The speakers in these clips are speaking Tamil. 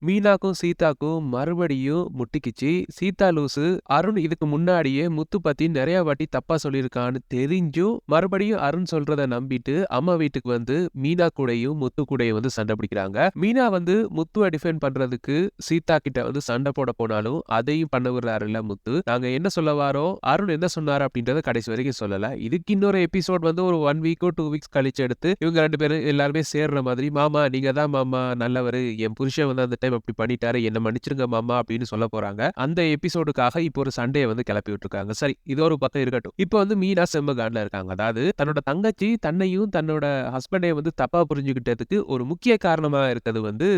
மீனாக்கும் சீதாக்கும் மறுபடியும் முட்டிக்கிச்சு. சீதா லூசு. அருண் இதுக்கு முன்னாடியே முத்து பத்தி நெறைய வாட்டி தப்பா சொல்லியிருக்கான்னு தெரிஞ்சும், மறுபடியும் அருண் சொல்றத நம்பிட்டு அம்மா வீட்டுக்கு வந்து மீனா கூடயும், முத்து கூடயும் வந்து சண்டை பிடிக்கிறாங்க. மீனா வந்து முத்துவ டிஃபெண்ட் பண்றதுக்கு சீதா கிட்ட வந்து சண்டை போட போனாலும், அதையும் பண்ண விடுறாருல்ல முத்து. நாங்க என்ன சொல்ல வாரோம், அருண் என்ன சொன்னாரு அப்படின்றத கடைசி வரைக்கும் சொல்லல. இதுக்கு இன்னொரு எபிசோட் வந்து ஒரு 1 வீக்கோ, 2 வீக்ஸ் கழிச்சு எடுத்து, இவங்க 2 பேரும் எல்லாருமே சேர்ற மாதிரி, "மாமா நீங்க தான் மாமா நல்லவரு. என் புருஷன் வந்து அந்த டைம் அப்படி பண்ணிட்டாரு. என்ன மன்னிச்சிருங்க மாமா" அப்படின்னு சொல்லப் போறாங்க. அந்த எபிசோடுக்காக இப்போ ஒரு சண்டைய வந்து கிளப்பி விட்டுருக்காங்க. சரி, இது ஒரு பக்கம் இருக்கட்டும். இப்போ வந்து மீனா செம்ம காண்டுல இருக்காங்க. அதாவது தன்னோட தங்கச்சி தன்னையும் தன்னோட ஹஸ்பண்டையும் வந்து தப்பா புரிஞ்சுகிட்டதுக்கு ஒரு முக்கிய காரணமா இருக்கிறது வந்து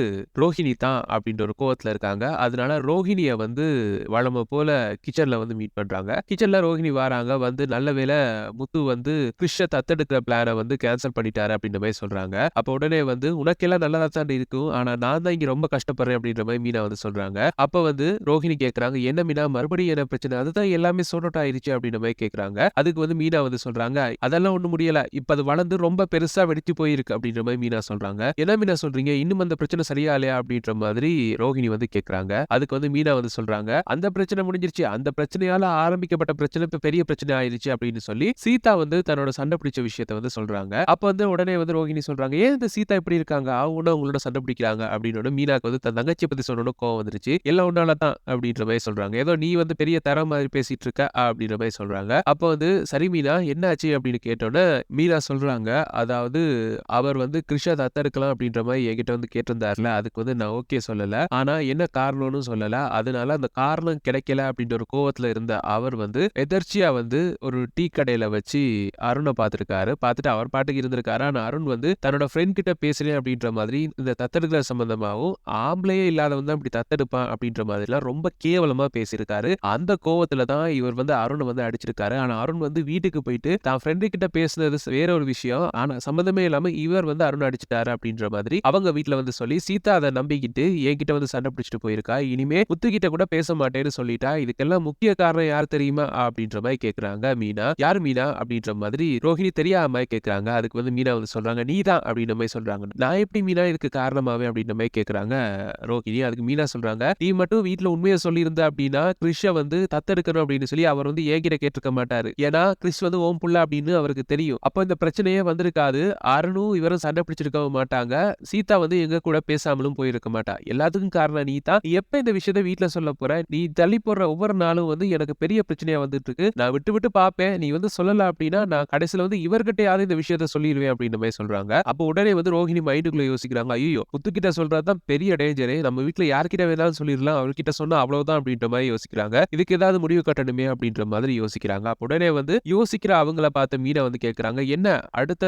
ரோஹிணி தான் அப்படின்ற ஒரு கோவத்துல இருக்காங்க. அதனால ரோஹிணிய வந்து வழமை போல கிச்சன்ல வந்து மீட் பண்றாங்க. கிச்சன்ல ரோஹிணி வாராங்க. வந்து நல்ல வேளை முத்து வந்து கிறிஷ தத்தெடுக்கிற பிளான வந்து கேன்சல் பண்ணிட்டாரு அப்படின்ற மாரி சொல்றாங்க. அப்ப உடனே வந்து உனக்கெல்லாம் நல்லதா தான் இருக்கும். ஆனா நான் தான் இங்க ரொம்ப கஷ்டப்படுறேன் அப்படின்ற மாரி மீனா வந்து சொல்றாங்க. அப்ப வந்து ரோஹிணி கேட்கறாங்க, "என்ன மீனா மறுபடியும் என்ன பிரச்சனை? அதுதான் எல்லாமே சார்ட் அவுட் ஆயிருச்சு" அப்படின்ற மாரி கேட்கறாங்க. அதுக்கு வந்து மீனா வந்து சொல்றாங்க, "அதெல்லாம் ஒண்ணும் முடியல. இப்ப அது வளர்ந்து ரொம்ப பெருசா வெடிச்சு போயிருக்கு" அப்படின்ற மாரி மீனா சொல்றாங்க. "என்ன மீனா சொல்றீங்க? இன்னும் அந்த பிரச்சனை சரியாகலையா?" அப்படின்ற மாதிரி ரோஹிணி வந்து கேட்கறாங்க. அதுக்கு வந்து மீனா வந்து சொல்றாங்க, "அந்த பிரச்சனை முடிஞ்சிருச்சு. அந்த பிரச்சனையால ஆரம்பிக்கப்பட்ட பிரச்சனை இப்ப பெரிய பிரச்சனை ஆயிருச்சு" அப்படின்னு சொல்லி சீதா வந்து தன்னோட சண்டை பிடிச்ச விஷயத்த வந்து சொல்றாங்க. அப்ப வந்து உடனே வந்து ரோஹிணி சொல்றாங்க, "ஏன் இந்த சீதா இப்படி இருக்காங்க? அவங்க உங்களோட சண்டை பிடிக்கிறாங்க" அப்படின்னோன மீனாக்கு வந்து தன் தங்கச்சிய பத்தி சொன்னோன கோவம் வந்துருச்சு. "எல்லாம் உன்னால தான்" அப்படின்ற மாரி சொல்றாங்க. "ஏதோ நீ வந்து பெரிய தரம் மாதிரி பேசிட்டு இருக்க" அப்படின்ற மாரி சொல்றாங்க. அப்ப வந்து "சரி மீனா என்னாச்சு?" அப்படின்னு கேட்டோன மீனா சொல்றாங்க, அதாவது அவர் வந்து கிருஷ தத்தெடுக்கலாம் அப்படின்ற மாரி என்கிட்ட வந்து கேட்டிருந்தார்ல, அதுக்கு வந்து நான் ஓகே சொல்லல. ஆனா என்ன காரணம்னு சொல்லல. அதனால அந்த காரணம் கிடைக்கல அப்படின்ற ஒரு கோவத்துல இருந்த அவர் வந்து எதர்ச்சியா வந்து ஒரு டீ கடையில வச்சு அருண பார்த்திருக்காரு. பார்த்துட்டு அவர் பாட்டுக்கு இருந்திருக்காரு. ஆனா அருண் வந்து தன்னோட ஃப்ரெண்ட் கிட்ட பேசுறேன் அப்படின்ற மாதிரி இந்த தத்தெடுக்கிற சம்பந்தமாவும், ஆம்பளையே இல்லாதவன் தான் இப்படி தத்தெடுப்பான் அப்படின்ற மாதிரிலாம் ரொம்ப கேவலமா பேசியிருக்காரு. அந்த கோவத்துல தான் இவர் வந்து அருண வந்து அடிச்சிருக்காரு. ஆனா அருண் வந்து வீட்டுக்கு போயிட்டு தான் ஃப்ரெண்டு கிட்ட பேசுனது வேற ஒரு விஷயம். ஆனா சம்மந்தமே இல்லாம இவர் வந்து அருண அடிச்சுட்டாரு அப்படின்ற மாதிரி அவங்க வீட்ல வந்து சொல்லி, சீதா அத நம்பிக்கிட்டு என்கிட்ட வந்து சண்டை பிடிச்சுட்டு போயிருக்கா. இனிமே முத்துக்கிட்ட கூட பேச மாட்டேன்னு சொல்லிட்டா. இதுக்கெல்லாம் முக்கிய காரணம் யார் தெரியுமா? அப்படின்ற மாரி கேட்கறாங்க மீனா. "யாரு மீனா?" அப்படின்ற மாதிரி ரோஹிணி தெரியாம கேட்கறாங்க. அதுக்கு வந்து மீனா வந்து சொல்றாங்க, "நீ தான்" அப்படின்ற மாரி சொல்றாங்க. "நான் எப்படி மீனா இதுக்கு காரணமாவேன்?" அப்படின்ற மாரி கேட்கறாங்க ரோஹிணி. அதுக்கு மீனா சொல்றாங்க, "நீ மட்டும் வீட்ல உண்மைய சொல்லியிருந்த அப்படின்னா, கிறிஷ வந்து தத்தெடுக்கணும் அப்படின்னு சொல்லி அவர் வந்து என்கிட்ட கேட்டிருக்க மாட்டாரு. ஏன்னா கிறிஷ் வந்து உன் புள்ள அப்படின்னு அவருக்கு தெரியும். அப்ப இந்த பிரச்சனையே வந்திருக்காது. அருணும் இவரும் சண்டை பிடிச்சிருக்கவும் மாட்டாங்க. சீதா வந்து எங்க கூட பேசாமலும் போயிருக்க மாட்டா. எல்லாத்துக்கும் காரணம் நீ தான். நீ எப்ப இந்த விஷயத்த வீட்ல சொல்லப் போற? நீ தள்ளி போடுற ஒவ்வொரு நாளும் வந்து எனக்கு பெரிய பிரச்சனையா வந்துட்டு இருக்கு. நான் விட்டு விட்டு பார்ப்பேன். நீ வந்து சொல்லல அப்படின்னா, நான் கடைசில வந்து இவர்கிட்டயாவது இந்த விஷயத்த சொல்லிருவேன்" அப்படின்ற மாரி சொல்றாங்க. அப்போ உடனே வந்து ரோஹிணி மைண்டுக்குள்ள யோசிக்கிறாங்க, "ஐய்யய்யோ! முத்துக்கிட்ட சொல்றது தான் பெரிய டேஞ்சரு. நம்ம வீட்ல யார்கிட்ட வேணாலும் சொல்லிரலாம். அவர்கிட்ட சொன்னா அவ்வளவுதான்" அப்படின்ற மாரி யோசிக்கிறாங்க. இதுக்கு ஏதாவது முடிவு கட்டணுமே அப்படின்ற மாதிரி யோசிக்கிறாங்க. அப்ப உடனே வந்து யோசிக்கிற அவங்கள பார்த்த மீனா வந்து கேட்கறாங்க, "என்ன அடுத்த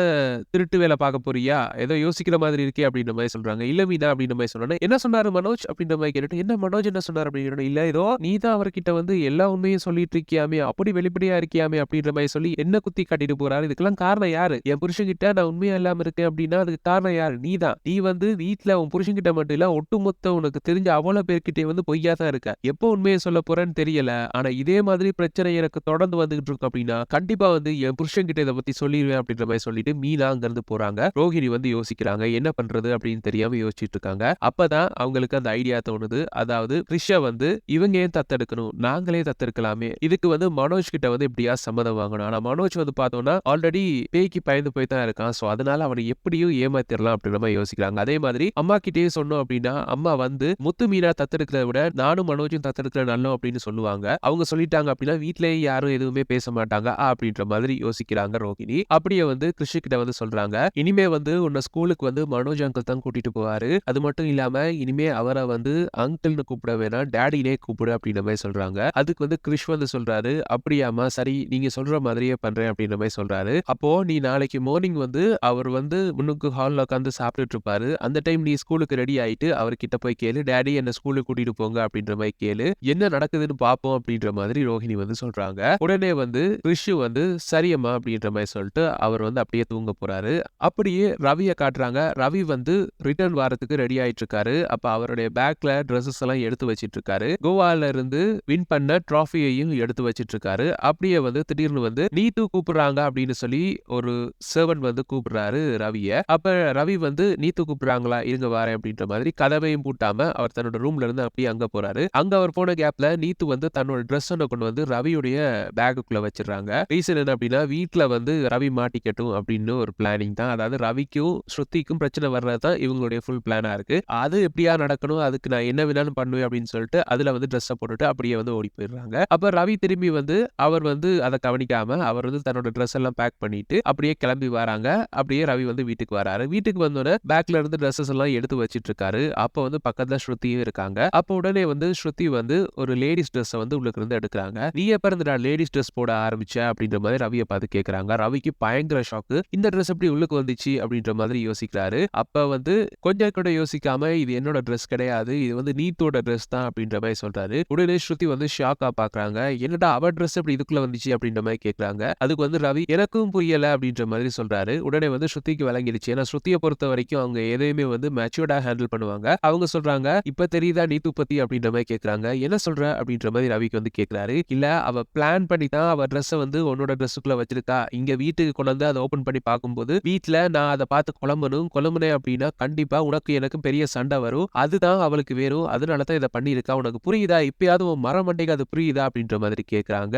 திருட்டு வேல பார்க்க போறியா? ஏதோ யோசிக்கிற மாதிரி இருக்கே" அப்படின்ற மாரி சொல்றாங்க. "இல்ல மீனா" அப்படின்ற மாரி சொன்னோனே, "என்ன சொன்னாரு மனோஜ்?" அப்படின்ற மாரி கேட்டுட்டு, "என்ன மனோஜ் என்ன சொன்னாரு?" அப்படிங்கிறோன, "இல்ல ஏதோ நீ தான் அவர்கிட்ட வந்து எல்லா உண்மையும் சொல்லிட்டு இருக்கியாமே, அப்படி வெளிப்படையா இருக்கியாமே" அப்படின்ற மாரி சொல்லி என்ன குத்தி காட்டிட்டு போறாரு. இதுக்கெல்லாம் காரணம் யாரு? என் புருஷன்கிட்ட நான் உண்மையா இல்லாம இருக்கேன் அப்படின்னா, அதுக்கு காரணம் யாரு? நீ தான். நீ வந்து வீட்ல உன் புருஷன்கிட்ட மட்டும் இல்ல, ஒட்டுமொத்த உனக்கு தெரிஞ்ச அவ்வளோ பேர்கிட்டயும் வந்து பொய்யா தான் இருக்க. எப்போ உண்மைய சொல்லப் போறேன்னு தெரியல. ஆனா இதே மாதிரி பிரச்சனை எனக்கு தொடர்ந்து வந்துகிட்டு இருக்கு அப்படின்னா, கண்டிப்பா வந்து என் புருஷன்கிட்ட இத பத்தி சொல்லிருவேன்" அப்படின்ற மாரி சொல்லிட்டு மீனா அங்கிருந்து போறாங்க. ரோஹிணி வந்து யோசிக்கிறாங்க. என்ன பண்றது அப்படின்னு தெரியாம யோசிச்சுட்டு இருக்காங்க. அப்பதான் அவங்களுக்கு அந்த ஐடியா தோணுது. அதாவது கிறிஷ வந்து இவங்க ஏன் தத்தெடுக்கணும்? நாங்களே தத்தெடுக்கலாமே. இதுக்கு வந்து மனோஜ் கிட்ட வந்து எப்படியாவது சம்மதம் வாங்கணும். ஆனா மனோஜ் வந்து பார்த்தோம்னா, ஆல்ரெடி பேய்க்கு பயந்து போய் தான் இருக்கான். சோ அதனால அவன எப்படியும் ஏமாத்திரலாம் அப்படின்ற மாரி யோசிக்கிறாங்க. அதே மாதிரி அம்மா கிட்டயும் சொன்னோம் அப்படின்னா, அம்மா வந்து முத்து, மீனா தத்தெடுக்கிறத விட நானும் மனோஜும் தத்தெடுக்கிற நல்லோம் அப்படின்னு சொல்லுவாங்க. அவங்க சொல்லிட்டாங்க அப்படின்னா, வீட்லயும் யாரும் எதுவுமே பேச மாட்டாங்க. அப்படின்ற மாதிரி யோசிக்கிறாங்க ரோகிணி. அப்படியே வந்து கிறிஷ் கிட்ட வந்து சொல்றாங்க, "இனிமே வந்து உன்ன ஸ்கூலுக்கு வந்து மனோஜ் அங்கிள் தான் கூட்டிட்டு போவாரு. அது மட்டும் இல்லாம இனிமே அவர வந்து அங்கிள்னு கூப்பிட வேணாம், டாடினே கூப்பிடு" அப்படின்ற மாரி சொல்றாங்க. அதுக்கு வந்து கிறிஷ் வந்து சொல்றாரு, "அப்படியாம்மா, சரி நீங்க சொல்ற மாதிரியே பண்றேன்" அப்படின்ற மாரி சொல்றாரு. "அப்போ நீ நாளைக்கு மார்னிங் வந்து அவர் வந்து முன்னுக்கு ஹால்ல உட்கார்ந்து சாப்பிட்டுட்டு இருப்பாரு. அந்த டைம் நீ ஸ்கூலுக்கு ரெடி ஆயிட்டு அவர்கிட்ட போய் கேளு, டாடி என்ன ஸ்கூலுக்கு கூட்டிட்டு போங்க அப்படின்ற மாரி கேளு. என்ன நடக்குதுன்னு பார்ப்போம்" அப்படின்ற மாதிரி ரோஹிணி வந்து சொல்றாங்க. உடனே வந்து கிறிஷ் வந்து "சரி அம்மா" அப்படின்ற மாரி சொல்லிட்டு அவர் வந்து அப்படியே தூங்க போறாரு. அப்படியே ரவிய காட்டுறாங்க. ரவி வந்து ரிட்டர்ன் வாரத்துக்கு ரெடி ஆயிட்டு இருக்காரு. அப்ப அவருடைய பேக்ல டிரெஸஸ் எல்லாம் எடுத்து வச்சிட்டு இருக்காரு. கோவால இருந்து வின் பண்ண ட்ராஃபியையும் எடுத்து வச்சிட்டு இருக்காரு. அப்படியே வந்து திடீர்னு வந்து நீத்து கூப்பிடுறாங்க அப்படின்னு சொல்லி ஒரு சர்வன்ட் வந்து கூப்பிடுறாரு ரவிய. அப்ப ரவி வந்து நீத்து கூப்பிடுறாங்களா? இருங்க வாரேன் அப்படின்ற மாதிரி கதவ கதவையும் பூட்டாம அவர் தன்னோட ரூம்ல இருந்து அப்படியே அங்க போறாரு. அங்க அவர் போன கேப்ல நீத்து வந்து தன்னோட ட்ரெஸ் ஒன்ன கொண்டு வந்து ரவியுடைய பேக்குக்குள்ள வச்சிடுறாங்க. ரீசன் என்ன அப்படின்னா, வீட்ல வந்து ரவி மாட்டிக்கட்டும் அப்படின்னு ஒரு பிளானிங் தான். அதாவது ரவிக்கும் ஸ்ருதிக்கும் பிரச்சனை வர்றது தான் இவங்களுடைய ஃபுல் பிளானா இருக்கு. அது எப்படியா நடக்கணும், அதுக்கு நான் என்ன வேணாலும் பண்ணுவேன் அப்படின்னு சொல்லிட்டு அதுல வந்து ட்ரெஸ்ஸ போட்டுட்டு அப்படியே வந்து ஓடி போயிடுறாங்க. அப்ப ரவி திரும்பி வந்து அவர் வந்து அத கவனிக்காம அவர் வந்து தன்னோட ட்ரெஸ் எல்லாம் பேக் பண்ணிட்டு அப்படியே கிளம்பி வராங்க. அப்படியே ரவி வந்து வீட்டுக்கு வராரு. வீட்டுக்கு வந்தோனே பேக்ல இருந்து ட்ரெஸ்ஸஸ் எல்லாம் எடுத்து வச்சிட்டு இருக்காரு. அப்ப வந்து பக்கத்துல ஸ்ருதியும் இருக்காங்க. அப்ப உடனே வந்து ஸ்ருதி வந்து ஒரு லேடீஸ் ட்ரெஸ்ஸ வந்து உள்ளுக்கு இருந்து எடுக்குறாங்க. "நீ எப்ப இருந்துடா லேடீஸ் ட்ரெஸ் போட ஆரம்பிச்ச?" அப்படின்ற மாதிரி ரவிய பார்த்து கேக்குறாங்க. ரவிக்கு பயங்கர ஷாக்கு. இந்த ட்ரெஸ் எப்படி உள்ளுக்கு வந்துச்சு அப்படின்ற மாதிரி யோசிக்கிறாரு. அப்ப வந்து கொஞ்சம் கூட யோசிக்காம, "இது என்னோட ட்ரெஸ் கிடையாது. இது வந்து நீத்தோட ட்ரெஸ் தான்" அப்படின்ற மாதிரி சொல்றாரு. உடனே ஸ்ருதி வந்து ஷாக்கா பார்க்கறாங்க. "என்னடா அவ ட்ரெஸ் எப்படி இதுக்குள்ள வந்துச்சு?" அப்படின்ற மாதிரி கேக்குறாங்க. அதுக்கு வந்து ரவி "எனக்கும் புரியல" அப்படின்ற மாதிரி சொல்றாரு. உடனே வந்து ஸ்ருதிக்கு விளங்கிடுச்சு. ஏன்னா ஸ்ருதிய பொறுத்த வரைக்கும் அவங்க எதையுமே வந்து மெச்சூர்டா ஹேண்டில் பண்ணுவாங்க. அவங்க சொல்றாங்க, "இப்ப தெரியுதா நீத்து பத்தி?" அப்படின்ற மாதிரி கேக்குறாங்க. "என்ன சொல்ற?" அப்படின்ற மாதிரி ரவிக்கு வந்து கேக்குறாரு. "இல்ல அவ பிளான் பண்ணி தான் அவ ட்ரெஸ்ஸ வந்து உன்னோட ட்ரெஸ்ஸுக்குள்ள வச்சிருக்கா. இங்க வீட்டுக்கு கொண்டு வந்து அத ஓப்பன் பண்ணி பார்க்கும்போது, வீட்ல நான் அத பார்த்து குழம்பணும். குழம்புனேன் அப்படின்னா கண்டிப்பா உனக்கு எனக்கும் பெரிய சண்டை வரும். அதுதான் அவளுக்கு வேணும். அதனால தான் இத பண்ணியிருக்கா. உனக்கு புரியுதா? இப்பயாவது உன் மரமண்டைக்கு அது புரியுதா?" அப்படின்ற மாதிரி கேக்குறாங்க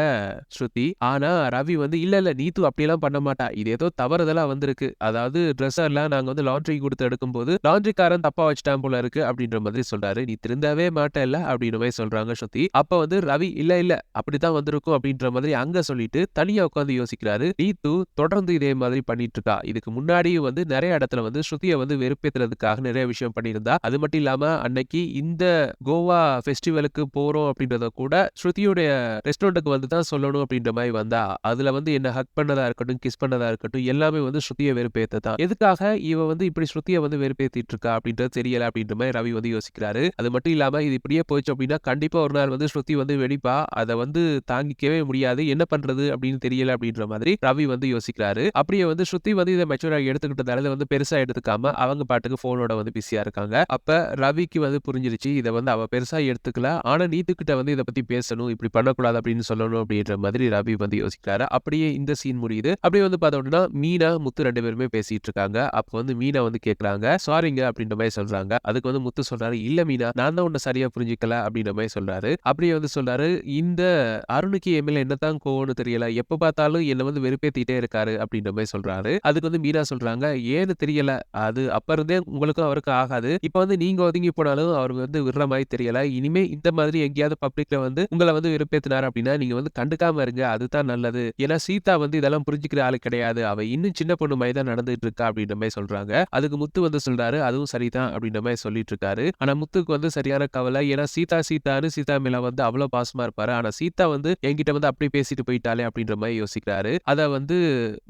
ஸ்ருதி. ஆனா ரவி வந்து, "இல்ல, இல்ல நீத்து அப்படியெல்லாம் பண்ண மாட்டா. இது ஏதோ தவறுதலா வந்திருக்கு. அதாவது ட்ரெஸ் எல்லாம் நாங்க வந்து லாண்ட்ரிக்கு குடுத்து எடுக்கும்போது, லாண்ட்ரிக்காரன் தப்பா வச்சுட்டான் போல இருக்கு" அப்படின்ற மாதிரி சொல்றாரு. "நீ திருந்தவே மாட்டல்ல" அப்படின்ற மாதிரி சொல்றாங்க ஸ்ருதி. அப்ப வந்து ரவி, "இல்ல, இல்ல அப்படித்தான் வந்திருக்கும்" அப்படின்ற மாதிரி அங்க சொல்லிட்டு தனியா உட்கார்ந்து யோசிக்கிறாரு. நீத்து தொடர்ந்து இதே மாதிரி பண்ணிட்டு இருக்கா. இதுக்கு முன்னாடியும் வந்து நெறைய இடத்துல வந்து ஸ்ருதிய வந்து வெறுப்பேத்துறதுக்காக நெறைய விஷயம் பண்ணியிருந்தா. அது மட்டும் இல்லாம அன்னைக்கு இந்த கோவா ஃபெஸ்டிவலுக்கு போறோம் அப்படின்றத கூட ஸ்ருதியுடைய ரெஸ்டாரண்ட்க்கு வந்து தான் சொல்லணும் அப்படின்ற மாதிரி வந்தா. அதுல வந்து என்ன ஹக் பண்ணதா இருக்கட்டும், கிஸ் பண்ணதா இருக்கட்டும் எல்லாமே வந்து ஸ்ருதிய வெறுப்பேத்த தான். எதுக்காக இவ வந்து இப்படி ஸ்ருதிய வந்து வெறுப்பேத்திட்டு இருக்கா அப்படின்றது தெரியல அப்படின்ற மாதிரி ரவி வந்து யோசிக்கிறாரு. அது மட்டும் இல்லாம இது இப்படியே போச்சு அப்படின்னா கண்டிப்பா ஒரு நாள் வந்து ஸ்ருதி வந்து வெடிப்பா. அத வந்து தாங்கிக்கவே முடியாது. என்ன பண்றது அப்படின்னு தெரியல அப்படின்ற மாதிரி ரவி வந்து யோசிக்கிறாரு. அப்படியே வந்து ஸ்ருதி வந்து இத மெச்சூரா எடுத்துக்கிட்டதால இத வந்து பெருசா எடுத்துக்காம அவங்க பாட்டுக்கு போனோட வந்து பிஸியா இருக்காங்க. அப்ப ரவிக்கு வந்து புரிஞ்சிருச்சு. இத வந்து அவ பெருசா எடுத்துக்கல. ஆனா நீத்துக்கிட்ட வந்து இத பத்தி பேசணும். இப்படி பண்ணக்கூடாது அப்படின்னு சொல்லணும் அப்படின்ற மாதிரி ரவி வந்து யோசிக்கிறாரு. அப்படியே இந்த சீன் முடியுது. அப்படியே வந்து பார்த்தோம்னா மீனா, முத்து 2 பேருமே பேசிட்டு இருக்காங்க. அப்ப வந்து மீனா வந்து கேட்கறாங்க, "சாரிங்க" அப்படின்ற மாதிரி சொல்றாங்க. அதுக்கு வந்து முத்து சொல்றாரு, "இல்ல மீனா, நான் தான் உன்ன சரியா புரிஞ்சுக்கல" அப்படின்ற மாதிரி சொல்றாரு. அப்படியே வந்து சொல்றாரு, "இந்த அருணுக்கு என் மேல என்னத்தான் கோவம்னு தெரியல. எப்ப பார்த்தாலும் என்ன வந்து வெறுப்பேத்திட்டே இருக்காரு" அப்படின்ற மாதிரி சொல்றாரு. அதுக்கு வந்து மீனா சொல்றாங்க, "ஏன்னு தெரியல. அது அப்ப இருந்தே உங்களுக்கும் அவருக்கும் ஆகாது. இப்ப வந்து நீங்க ஒதுங்கி போனாலும் அவர் வந்து விடுற மாதிரி தெரியல. இனிமே இந்த மாதிரி எங்கேயாவது பப்ளிக்ல வந்து உங்கள வந்து வெறுப்பேத்துனாரு அப்படின்னா நீங்க வந்து கண்டுக்காம இருங்க. அதுதான் நல்லது. ஏன்னா சீதா வந்து இதெல்லாம் புரிஞ்சுக்கிற ஆளு கிடையாது. அவ இன்னும் சின்ன பொண்ணு மாதிரி தான் நடந்துட்டு இருக்கா" அப்படின்ற மாதிரி சொல்றாங்க. அதுக்கு முத்து வந்து சொல்றாரு, "அதுவும் சரிதான்" அப்படின்ற மாதிரி சொல்லிட்டு இருக்காரு. ஆனா முத்துக்கு வந்து சரியான கவலை. ஏன்னா சீதான்னு சீதா மேல வந்து அவ்வளவு பாசமா இருப்பாரு. ஆனா சீதா வந்து என்கிட்ட வந்து அப்படி பேசிட்டு போயிட்டாளே அப்படின்ற மாதிரி யோசிக்கிறாரு. அத வந்து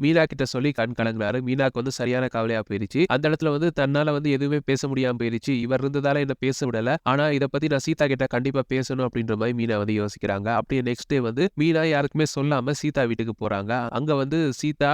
மீனா கிட்ட சொல்லி கண் கலங்குறாரு. மீனாக்கு வந்து சரியான கவலையா போயிருச்சு. அந்த இடத்துல வந்து தன்னால வந்து எதுவுமே பேச முடியாம போயிருச்சு. இவர் இருந்ததால என்ன பேச விடல. ஆனா இத பத்தி நான் சீதா கிட்ட கண்டிப்பா பேசணும் அப்படின்ற மாதிரி மீனா வந்து யோசிக்கிறாங்க. அப்படியே நெக்ஸ்ட் டே வந்து மீனா யாருக்குமே சொல்லாம சீதா வீட்டுக்கு போறாங்க. அங்க வந்து சீதா,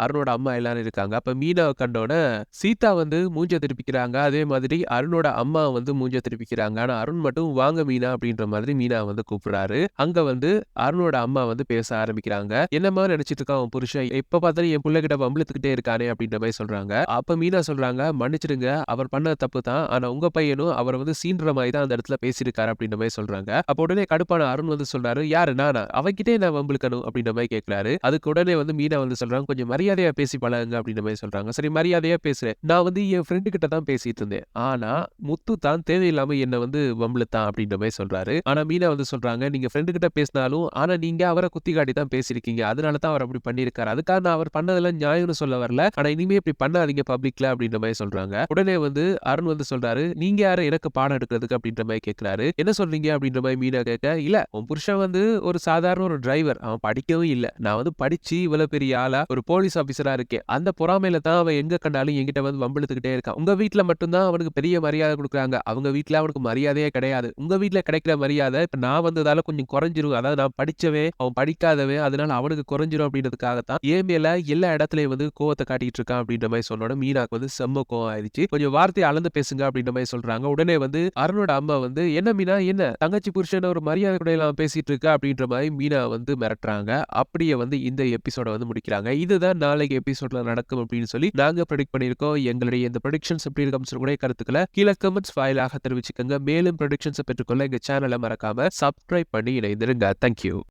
அருணோட அம்மா எல்லாரும் இருக்காங்க. அப்ப மீனாவ கண்டோன சீதா வந்து மூஞ்ச திருப்பிக்கிறாங்க. அதே மாதிரி அருணோட அம்மா வந்து மூஞ்ச திருப்பிக்கிறாங்க. ஆனா அருண் மட்டும் "வாங்க மீனா" அப்படின்ற மாதிரி மீனா வந்து கூப்பிடுறாரு. அங்க வந்து அருணோட அம்மா வந்து பேச ஆரம்பிக்கிறாங்க. "என்னம்மா நினைச்சிட்டு இருக்கான் உன் புருஷன்? எப்ப பார்த்தாலும் என் புள்ளைகிட்ட வம்பிழுத்துக்கிட்டே இருக்கானே" அப்படின்ற மாதிரி சொல்றாங்க. அப்ப மீனா சொல்றாங்க, "மன்னிச்சிடுங்க. அவர் பண்ணது தப்பு தான். ஆனா உங்க பையனும் அவர வந்து சீண்டுற மாதிரி தான் அந்த இடத்துல பேசியிருக்காரு" அப்படின்ற மாதிரி சொல்றாங்க. அப்ப உடனே கடுப்பான அருண் வந்து சொல்றாரு, "யாரு நானா? அவன்கிட்டயே நான் வம்பிழுக்கணும்" அப்படின்ற மாதிரி கேட்கிறாரு. அதுக்கு உடனே வந்து மீனா வந்து சொல்றாங்க, "கொஞ்சம் மரியாதையா பேசி பழகுங்க" அப்படின்ற மாதிரி சொல்றாங்க. சரி மரியாதையா பேசுறேன். நான் வந்து என் ஃப்ரெண்டு கிட்ட தான் பேசிட்டு இருந்தேன். ஆனா முத்து தான் தேவையில்லாம என்ன வந்து வம்பிழுத்தான் அப்படின்ற மாதிரி சொல்றாரு. ஆனா மீனா வந்து சொல்றாங்க, "நீங்க ஃப்ரெண்டு கிட்ட பேசினாலும் ஆனா நீங்க அவர குத்தி காட்டி தான் பேசியிருக்கீங்க. அதனால தான் அவர் அப்படி பண்ணியிருக்காரு. அதுக்காக நான் அவர் பண்ணதெல்லாம் நியாயம்னு சொல்ல வரல. ஆனா இனிமே இப்படி பண்ணாதீங்க பப்ளிக்ல" அப்படின்ற மாதிரி சொல்றாங்க. உடனே வந்து அருண் வந்து சொல்றாரு, "நீங்க யாரு எனக்கு பாடம் எடுக்கிறதுக்கு" அப்படின்ற மாதிரி கேட்கிறாரு. "என்ன சொல்றீங்க?" அப்படின்ற மாதிரி மீனா கேட்க, "இல்ல உன் புருஷன் வந்து ஒரு சாதாரண ஒரு டிரைவர். அவன் படிக்கவும் இல்ல. நான் வந்து படிச்சு இவ்வளவு பெரிய ஆளா ஒரு போலீஸ் ஆபீசரா இருக்கேன். அந்த பொறாமையில தான் அவன் எங்க கண்டாலும் என்கிட்ட வந்து வம்பிழுத்துக்கிட்டே இருக்கான். உங்க வீட்ல மட்டும் தான் அவனுக்கு பெரிய மரியாதை குடுக்குறாங்க. அவங்க வீட்ல அவனுக்கு மரியாதையே கிடையாது. உங்க வீட்ல கிடைக்கிற மரியாதை இப்ப நான் வந்ததால கொஞ்சம் குறைஞ்சிரும். அதாவது நான் படிச்சவன், அவன் படிக்காதவன். அதனால அவனுக்கு குறைஞ்சிரும் அப்படின்றதுக்காக தான் என் மேல எல்லா இடத்துலயும் வந்து கோவத்த காட்டிட்டு இருக்கான்" அப்படின்ற மாதிரி சொன்னோட மீனாக்கு வந்து செம்ம கோவம் ஆயிடுச்சு. "கொஞ்சம் வார்த்தைய அளந்து பேசுங்க" அப்படின்ற மாதிரி சொல்றாங்க. உடனே வந்து அருணோட அம்மா வந்து, "என்ன மீனா என்ன தங்கச்சி புருஷன் ஒரு மரியாதை கூட இல்லாம பேசிட்டு இருக்க" அப்படின்ற மாதிரி மீனா வந்து மிரட்டுறாங்க. அப்படியே வந்து இந்த எபிசோட வந்து முடிக்கிறாங்க. இதுதான் நாளைக்கு எபிசோட்ல நடக்கும் அப்படின்னு சொல்லி நாங்க ப்ரெடிக்ட் பண்ணியிருக்கோம். எங்களுடைய இந்த ப்ரெடிக்ஷன்ஸ் எப்படி இருக்குன்னு சொல்லக்கூடிய கருத்துக்களை கீழே கமெண்ட்ஸ் வாயிலாக தெரிவிச்சுக்கோங்க. மேலும் ப்ரெடிக்ஷன்ஸை பெற்றுக்கொள்ள எங்க சேனலை மறக்காம சப்ஸ்கிரைப் பண்ணி இணைந்திருங்க. தேங்க்யூ.